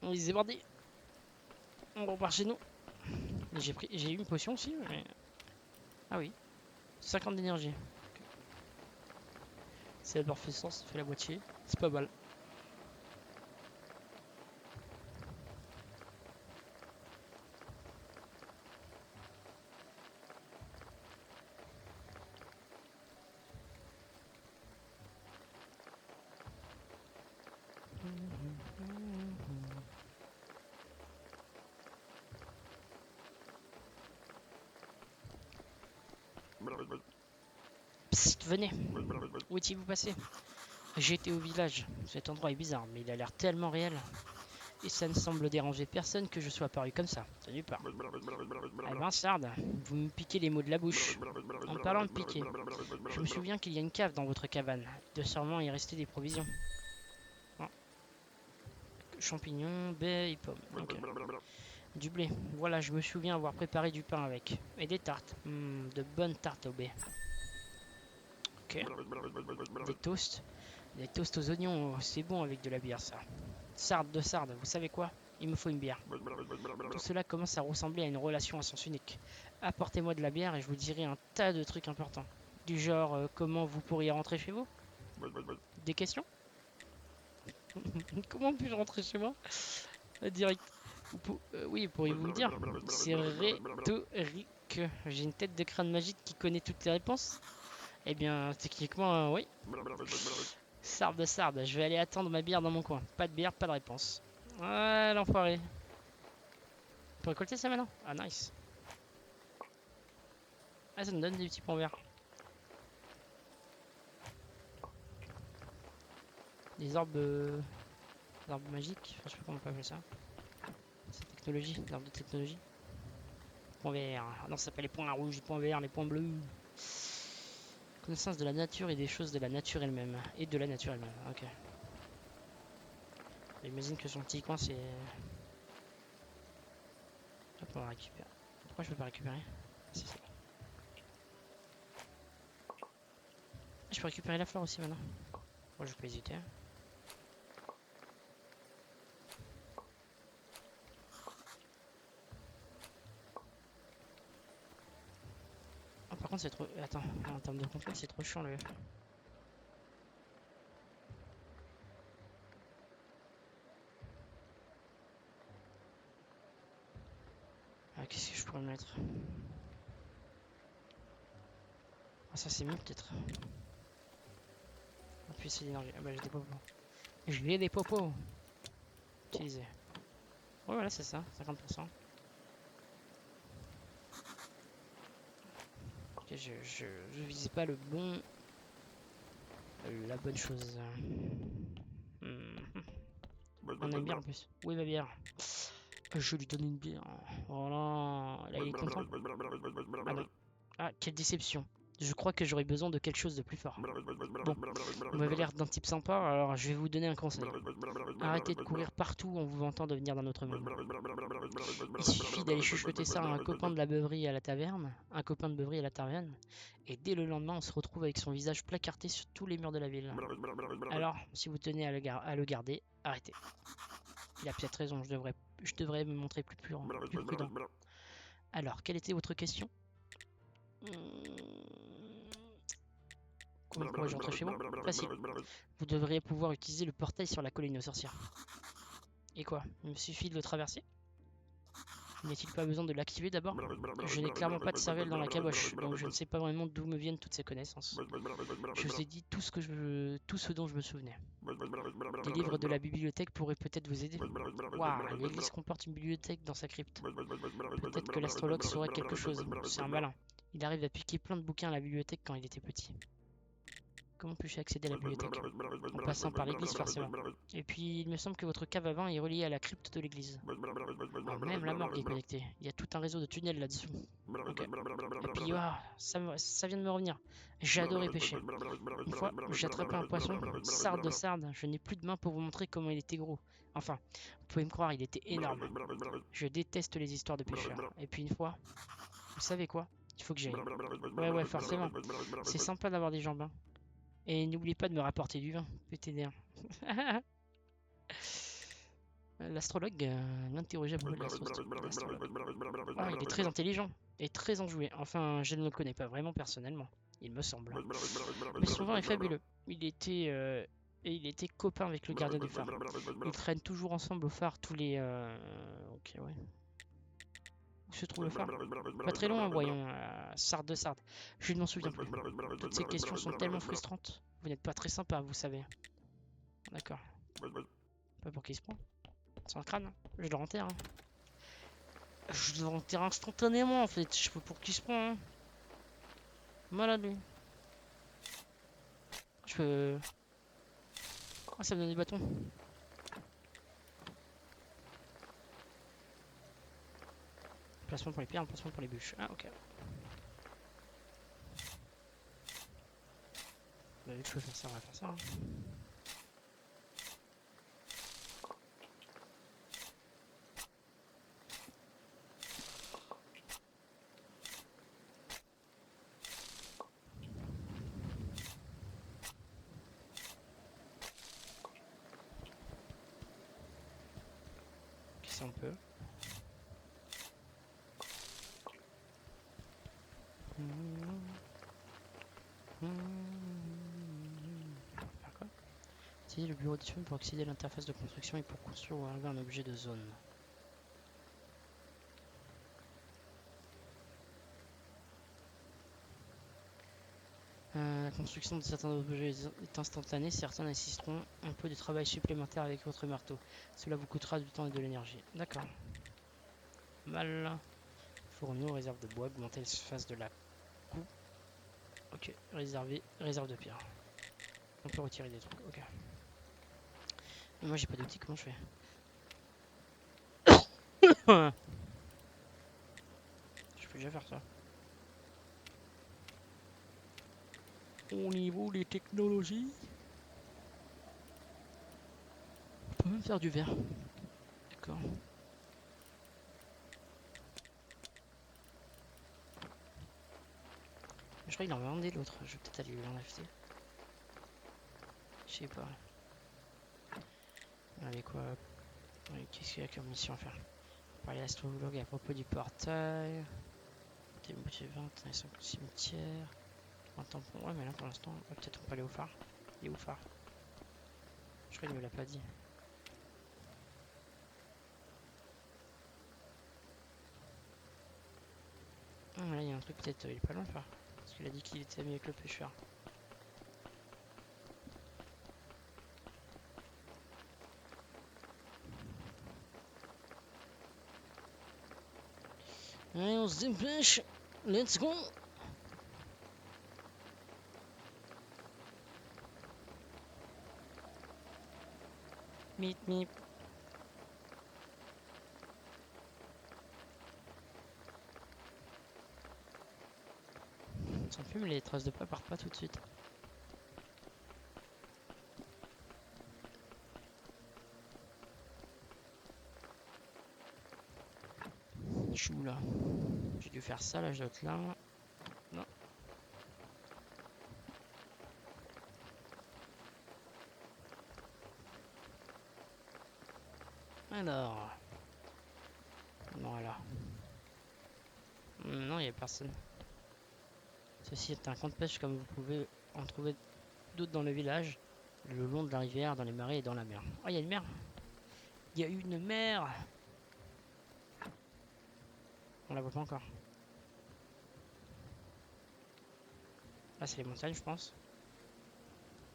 On les débordés. On repart chez nous. J'ai eu une potion aussi, mais... Ah oui. 50 d'énergie. C'est d'abord fait sens, ça fait la moitié. C'est pas mal. Psst, venez. Où étiez-vous passé? J'étais au village. Cet endroit est bizarre, mais il a l'air tellement réel. Et ça ne semble déranger personne que je sois apparu comme ça. Ça nulle part. Eh ben, Sarde, vous me piquez les mots de la bouche. En parlant de piquer, je me souviens qu'il y a une cave dans votre cabane. Il doit sûrement y rester des provisions. Oh. Champignons, baies et pommes. Okay. Du blé. Voilà, je me souviens avoir préparé du pain avec. Et des tartes. De bonnes tartes aux baies. Ok. Des toasts. Des toasts aux oignons, c'est bon avec de la bière ça. Sarde de Sarde, vous savez quoi? Il me faut une bière. Tout cela commence à ressembler à une relation à sens unique. Apportez-moi de la bière et je vous dirai un tas de trucs importants. Du genre, comment vous pourriez rentrer chez vous? Des questions? Comment puis-je rentrer chez moi? Direct. Oui, pourriez-vous me dire? C'est rhétorique. J'ai une tête de crâne magique qui connaît toutes les réponses? Eh bien, techniquement, oui. Sarde de Sarde, je vais aller attendre ma bière dans mon coin. Pas de bière, pas de réponse. Ah, l'enfoiré. On peut récolter ça maintenant? Ah, nice. Ah, ça me donne des petits points verts. Des orbes, des orbes magiques. Enfin, je sais pas comment on peut appeler ça. C'est technologie, des orbes de technologie. Points verts. Ah non, ça s'appelle les points rouges, les points verts, les points bleus. Connaissance de la nature et des choses de la nature elle-même. Et de la nature elle-même. Ok. J'imagine que son petit coin, c'est... Hop, on va récupérer. Pourquoi je peux pas récupérer? Si, si. Je peux récupérer la fleur aussi maintenant. Moi, je peux hésiter. Oh, par contre, c'est trop... Attends, en termes de contrôle, c'est trop chiant le... Ah, qu'est-ce que je pourrais mettre? Ah, ça c'est mieux peut-être. Appuyer sur l'énergie. Ah bah j'ai des popos. J'ai des popos. Utiliser. Ouais, voilà, c'est ça, 50%. Ok, je visais pas le bon... la bonne chose. On a une bière en plus. Où est ma bière? Je lui donne une bière. Voilà. Là, il est content. Ah non. Ah, quelle déception. Je crois que j'aurais besoin de quelque chose de plus fort. Bon, vous m'avez l'air d'un type sympa, alors je vais vous donner un conseil. Arrêtez de courir partout en vous vantant de venir d'un autre monde. Il suffit d'aller chuchoter ça à un copain de la beuverie à la taverne, un copain de beuverie à la taverne, et dès le lendemain, on se retrouve avec son visage placardé sur tous les murs de la ville. Alors, si vous tenez à le garder, arrêtez. Il a peut-être raison, je devrais me montrer plus prudent. Alors, quelle était votre question? Comment pourrais-je rentrer chez moi? Facile. Vous devriez pouvoir utiliser le portail sur la colline aux sorcières. Et quoi? Il me suffit de le traverser? N'est-il pas besoin de l'activer d'abord? Je n'ai clairement pas de cervelle dans la caboche, donc je ne sais pas vraiment d'où me viennent toutes ces connaissances. Je vous ai dit tout ce dont je me souvenais. Des livres de la bibliothèque pourraient peut-être vous aider. Waouh, l'église comporte une bibliothèque dans sa crypte. Peut-être que l'astrologue saurait quelque chose. C'est un malin. Il arrive à piquer plein de bouquins à la bibliothèque quand il était petit. Comment puis-je accéder à la bibliothèque? En passant par l'église, forcément. Et puis, il me semble que votre cave à vin est reliée à la crypte de l'église. Oh, même la morgue est connectée. Il y a tout un réseau de tunnels là-dessous. Ok. Et puis, ça vient de me revenir. J'ai adoré pêcher. Une fois, j'ai attrapé un poisson, sarde de sarde. Je n'ai plus de main pour vous montrer comment il était gros. Enfin, vous pouvez me croire, il était énorme. Je déteste les histoires de pêcheurs. Et puis une fois, vous savez quoi? Il faut que j'aille. Ouais, forcément. C'est sympa d'avoir des jambes, hein. Et n'oubliez pas de me rapporter du vin, PTDR. L'astrologue l'interrogeait à propos de l'astrologue. Ah, il est très intelligent et très enjoué. Enfin, je ne le connais pas vraiment personnellement, il me semble. Mais son vin est fabuleux. Il était copain avec le gardien du phare. Ils traînent toujours ensemble au phare tous les... Ok, ouais. Où se trouve le phare? Pas très loin, voyons. Sarde de Sarde. Je ne m'en souviens plus. Toutes ces questions sont tellement frustrantes. Vous n'êtes pas très sympa, vous savez. D'accord. Pas pour qui se prend. C'est un crâne. Je le renterre. Hein. Je le renterre instantanément en fait. Je sais pas pour qui se prend. Hein. Malade lui. Je peux. Ah, ça me donne des bâtons. Placement pour les pierres, placement pour les bûches. Ah, ok. Bah, vu que je peux faire ça, on va faire ça. Hein. Ok, ça on peut. Faire quoi? Utiliser le bureau d'études pour accéder à l'interface de construction et pour construire ou arriver à un objet de zone. La construction de certains objets est instantanée, certains nécessiteront un peu de travail supplémentaire avec votre marteau. Cela vous coûtera du temps et de l'énergie. D'accord. Mal. Fourneau, réserve de bois, augmenter la surface de la coupe. Ok, réserve de pierre. On peut retirer des trucs, ok. Mais moi j'ai pas d'outil, comment je fais? Je peux déjà faire ça. Au niveau des technologies, on peut même faire du verre. D'accord. Je crois qu'il en vendait l'autre, je vais peut-être aller l'enlever. Je sais pas. Allez quoi? Qu'est-ce qu'il y a comme mission à faire? Parler à l'astrologue à propos du portail. Des motifs 20, ils sont au cimetière. Un tampon. Ouais, mais là pour l'instant, peut-être on peut aller au phare. Il est où le phare? Je crois qu'il me l'a pas dit. Ah, là il y a un truc, peut-être il est pas loin le phare. Parce qu'il a dit qu'il était ami avec le pêcheur. Allez, on se dépêche. Let's go. Mip mip. Ça me fume, les traces de pas partent pas tout de suite. Je suis où là? J'ai dû faire ça, là je dois être là. Non. Alors. Voilà. Non, il n'y a personne. Ceci est un camp de pêche comme vous pouvez en trouver d'autres dans le village, le long de la rivière, dans les marais et dans la mer. Oh, il y a une mer! Il y a une mer! On la voit pas encore. Là, c'est les montagnes, je pense.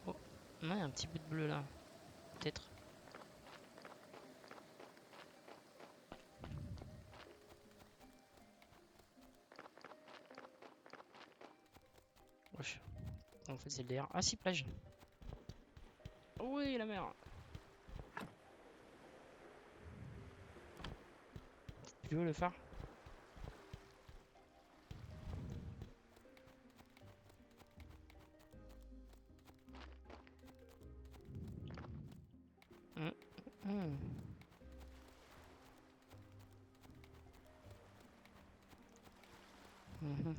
Oh, non, il y a un petit bout de bleu là. Peut-être. Wesh. En fait, c'est le DR. Ah, si, plage. Oh, oui, la mer. Tu veux le phare? Hum, hum. Mhm.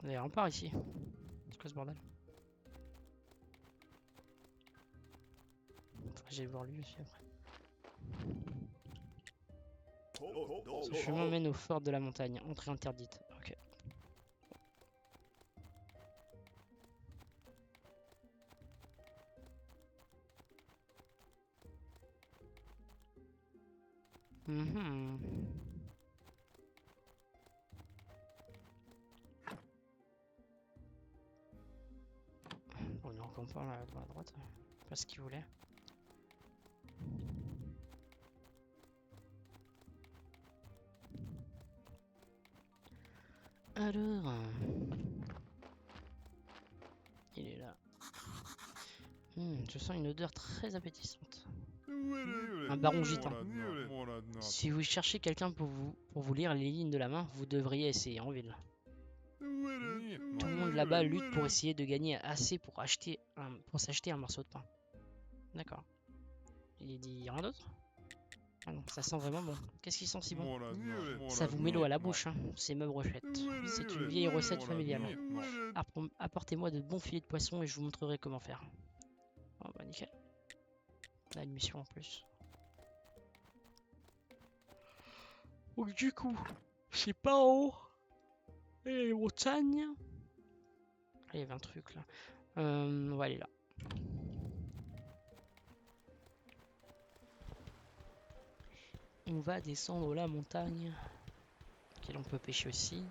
Il y a un rempart ici. C'est quoi ce bordel? J'ai voir lui aussi après. Ce chemin mène au fort de la montagne. Entrée interdite. Ok. Mhm. On est encore pas là, à droite. Pas ce qu'il voulait. Alors, il est là. Je sens une odeur très appétissante. Un baron gitan. Si vous cherchez quelqu'un pour vous lire les lignes de la main, vous devriez essayer en ville. Tout le monde là-bas lutte pour essayer de gagner assez pour s'acheter un morceau de pain. D'accord. Il dit rien d'autre? Ah non, ça sent vraiment bon. Qu'est-ce qui sent si bon? Ça vous met l'eau à la bouche, hein, ces meubles brochettes. C'est une vieille recette familiale. Apportez-moi de bons filets de poisson et je vous montrerai comment faire. Oh bah nickel. On a une mission en plus. Donc du coup, c'est pas en haut. Et les montagnes. Ah, il y avait un truc là. On va aller là. On va descendre la montagne. Laquelle on peut pêcher aussi.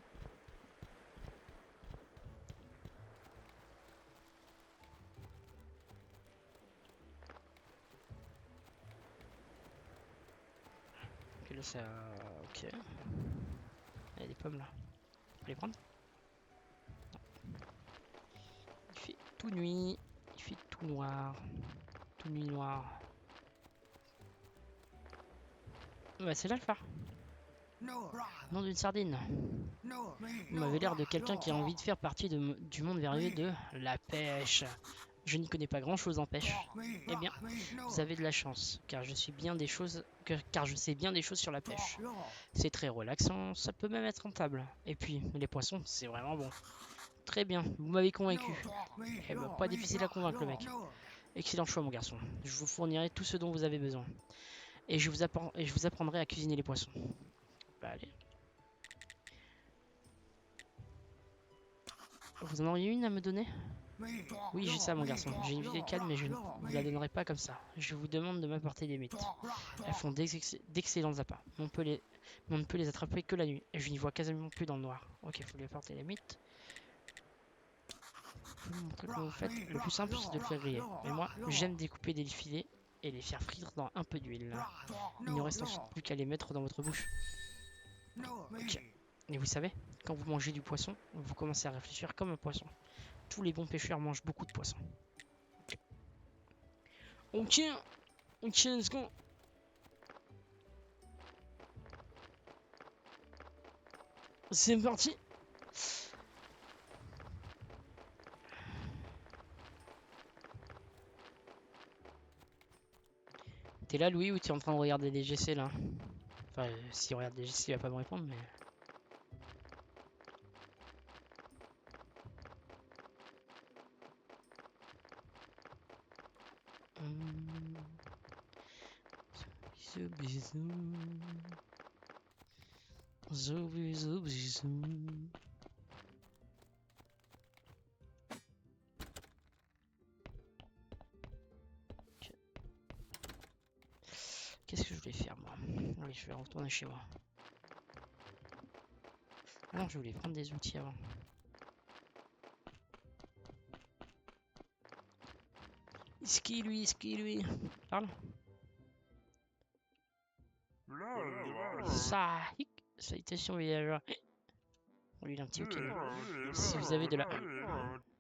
Ok, là ça. Ok. Il y a des pommes là. On peut les prendre? Il fait tout nuit. Il fait tout noir. Tout nuit noir. Bah c'est là le phare. Nom d'une sardine. Vous m'avez l'air de quelqu'un qui a envie de faire partie du monde merveilleux de la pêche. Je n'y connais pas grand chose en pêche. Eh bien, vous avez de la chance, car je sais bien des choses sur la pêche. C'est très relaxant, ça peut même être rentable. Et puis, les poissons, c'est vraiment bon. Très bien, vous m'avez convaincu. Eh ben, pas difficile à convaincre le mec. Excellent choix mon garçon. Je vous fournirai tout ce dont vous avez besoin. Et je vous apprendrai à cuisiner les poissons. Bah allez. Vous en auriez une à me donner? Oui, j'ai ça mon garçon. J'ai une vie calme mais je ne vous la donnerai pas comme ça. Je vous demande de m'apporter des mythes. Elles font d'excellents appâts. Mais on ne peut les attraper que la nuit. Et je n'y vois quasiment plus dans le noir. Ok, il faut lui apporter les mythes. Je vais vous montrer comment vous faites. Le plus simple, c'est de le faire griller. Mais moi, j'aime découper des filets et les faire frire dans un peu d'huile. Il ne reste ensuite plus qu'à les mettre dans votre bouche. Ok. Et vous savez, quand vous mangez du poisson, vous commencez à réfléchir comme un poisson. Tous les bons pêcheurs mangent beaucoup de poissons. On tient, let's go. C'est parti. T'es là, Louis, ou t'es en train de regarder des GC là? Enfin, s'il regarde des GC, il va pas me répondre, mais. Bisous, bisous. Bisous, bisous, bisous. Qu'est-ce que je voulais faire moi? Oui, je vais retourner chez moi. Ah non, je voulais prendre des outils avant. Ski lui. Parle. Salutations voyageurs. Lui, il a un petit ok. Si vous avez de la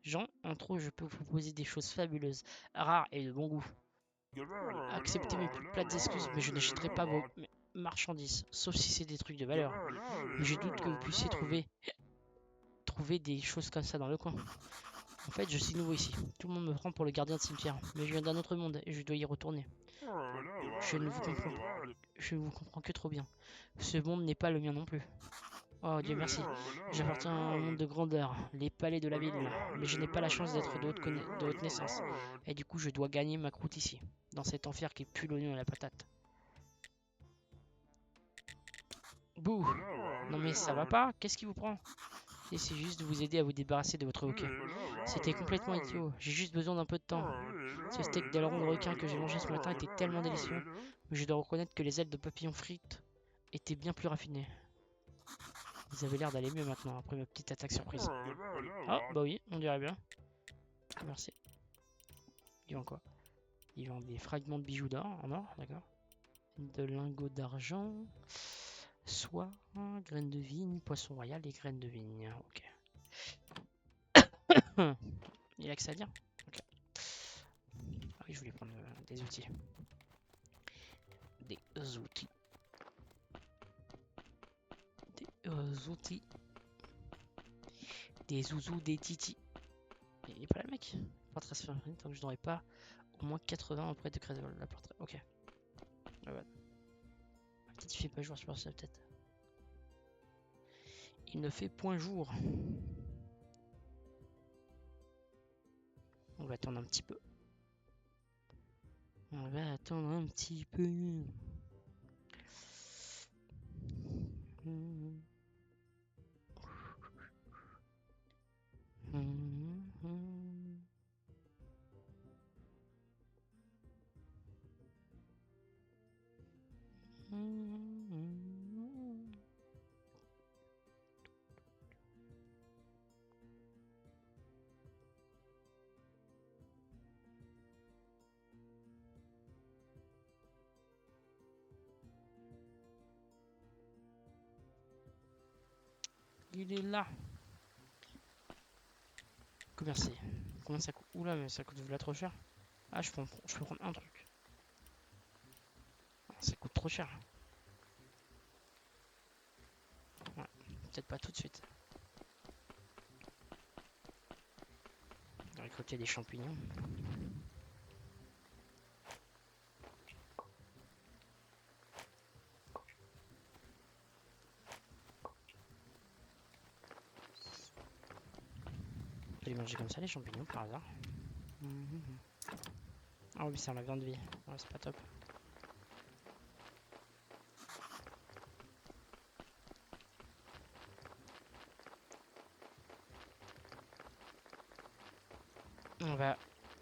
Jean, en trop, je peux vous proposer des choses fabuleuses, rares et de bon goût. Acceptez mes plus plates excuses, mais je n'achèterai pas vos marchandises, sauf si c'est des trucs de valeur. Mais je doute que vous puissiez trouver des choses comme ça dans le coin. En fait, je suis nouveau ici. Tout le monde me prend pour le gardien de cimetière, mais je viens d'un autre monde et je dois y retourner. Je ne vous comprends que trop bien. Ce monde n'est pas le mien non plus. Oh Dieu merci. J'appartiens à un monde de grandeur, les palais de la ville, mais je n'ai pas la chance d'être de haute naissance. Et du coup, je dois gagner ma croûte ici, dans cet enfer qui pue l'oignon et la patate. Bouh! Non mais ça va pas? Qu'est-ce qui vous prend? C'est juste de vous aider à vous débarrasser de votre hoquet. C'était complètement idiot, j'ai juste besoin d'un peu de temps. Ce steak d'aileron de requin que j'ai mangé ce matin était tellement délicieux, mais je dois reconnaître que les ailes de papillon frites étaient bien plus raffinées. Vous avez l'air d'aller mieux maintenant, après ma petite attaque surprise. Ah, bah oui, on dirait bien. Merci. Il vend quoi? Il vend des fragments de bijoux d'or, en or, d'accord. De lingots d'argent. Soie, graines de vigne, poisson royal et graines de vigne. Ok. Il a que ça à dire. Ok. Ah oui, je voulais prendre des outils. Des outils. Des outils. Des zouzous, des titis. Il est pas là le mec? Pas très sûr, tant que je n'aurai pas au moins 80 auprès de Crédol. La portrait. Ok. Ah ouais. Peut-être il fait pas jour sur ça peut-être. Il ne fait point jour. On va attendre un petit peu. On va attendre un petit peu. Il est là. Commercer. Combien ça coûte? Oula, mais ça coûte là trop cher. Ah, je peux prendre un truc. Ça coûte trop cher. Ouais, peut-être pas tout de suite. Récolter des champignons. On peut les manger comme ça, les champignons, par hasard. Ah oui, c'est la viande de vie. Ouais, c'est pas top. On va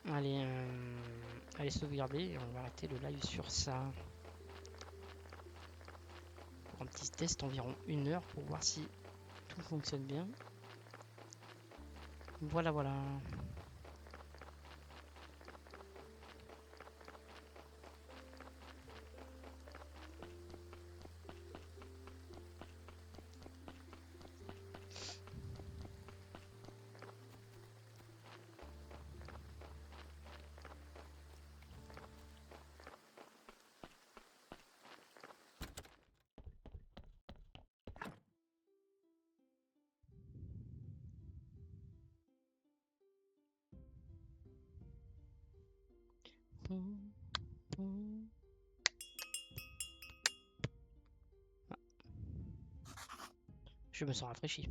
aller sauvegarder et on va arrêter le live sur ça. Pour un petit test environ 1 heure pour voir si tout fonctionne bien. Voilà, voilà. Je me sens rafraîchi.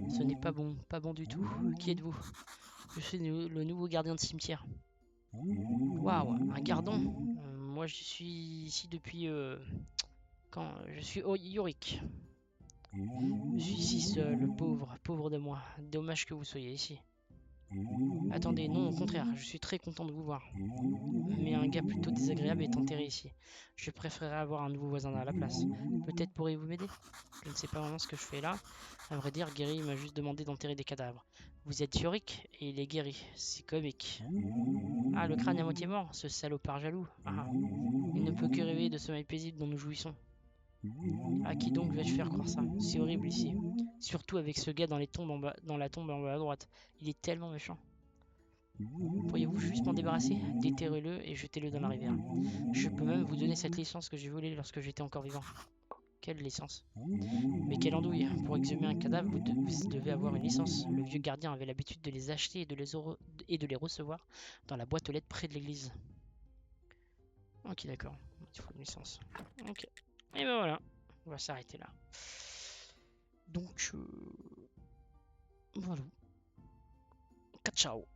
Ce n'est pas bon du tout. Qui êtes-vous? Je suis le nouveau gardien de cimetière. Waouh, un gardon. Moi, je suis ici depuis quand je suis Yorick. Je suis ici seul, pauvre de moi. Dommage que vous soyez ici. Attendez, non, au contraire, je suis très content de vous voir. Mais un gars plutôt désagréable est enterré ici. Je préférerais avoir un nouveau voisin à la place. Peut-être pourriez-vous m'aider? Je ne sais pas vraiment ce que je fais là. À vrai dire, Gary m'a juste demandé d'enterrer des cadavres. Vous êtes Yorick et il est Gary. C'est comique. Ah, le crâne à moitié mort, ce salopard jaloux. Ah, il ne peut que rêver de sommeil paisible dont nous jouissons. À qui donc vais-je faire croire ça? C'est horrible ici. Surtout avec ce gars dans les tombes dans la tombe en bas à droite. Il est tellement méchant. Pourriez-vous juste m'en débarrasser? Déterrez-le et jetez-le dans la rivière. Je peux même vous donner cette licence que j'ai volée lorsque j'étais encore vivant. Quelle licence? Mais quelle andouille! Pour exhumer un cadavre, vous devez avoir une licence. Le vieux gardien avait l'habitude de les acheter et de les recevoir dans la boîte aux lettres près de l'église. Ok, d'accord. Il faut une licence. Ok. Et ben voilà. On va s'arrêter là. Donc, voilà. Ciao.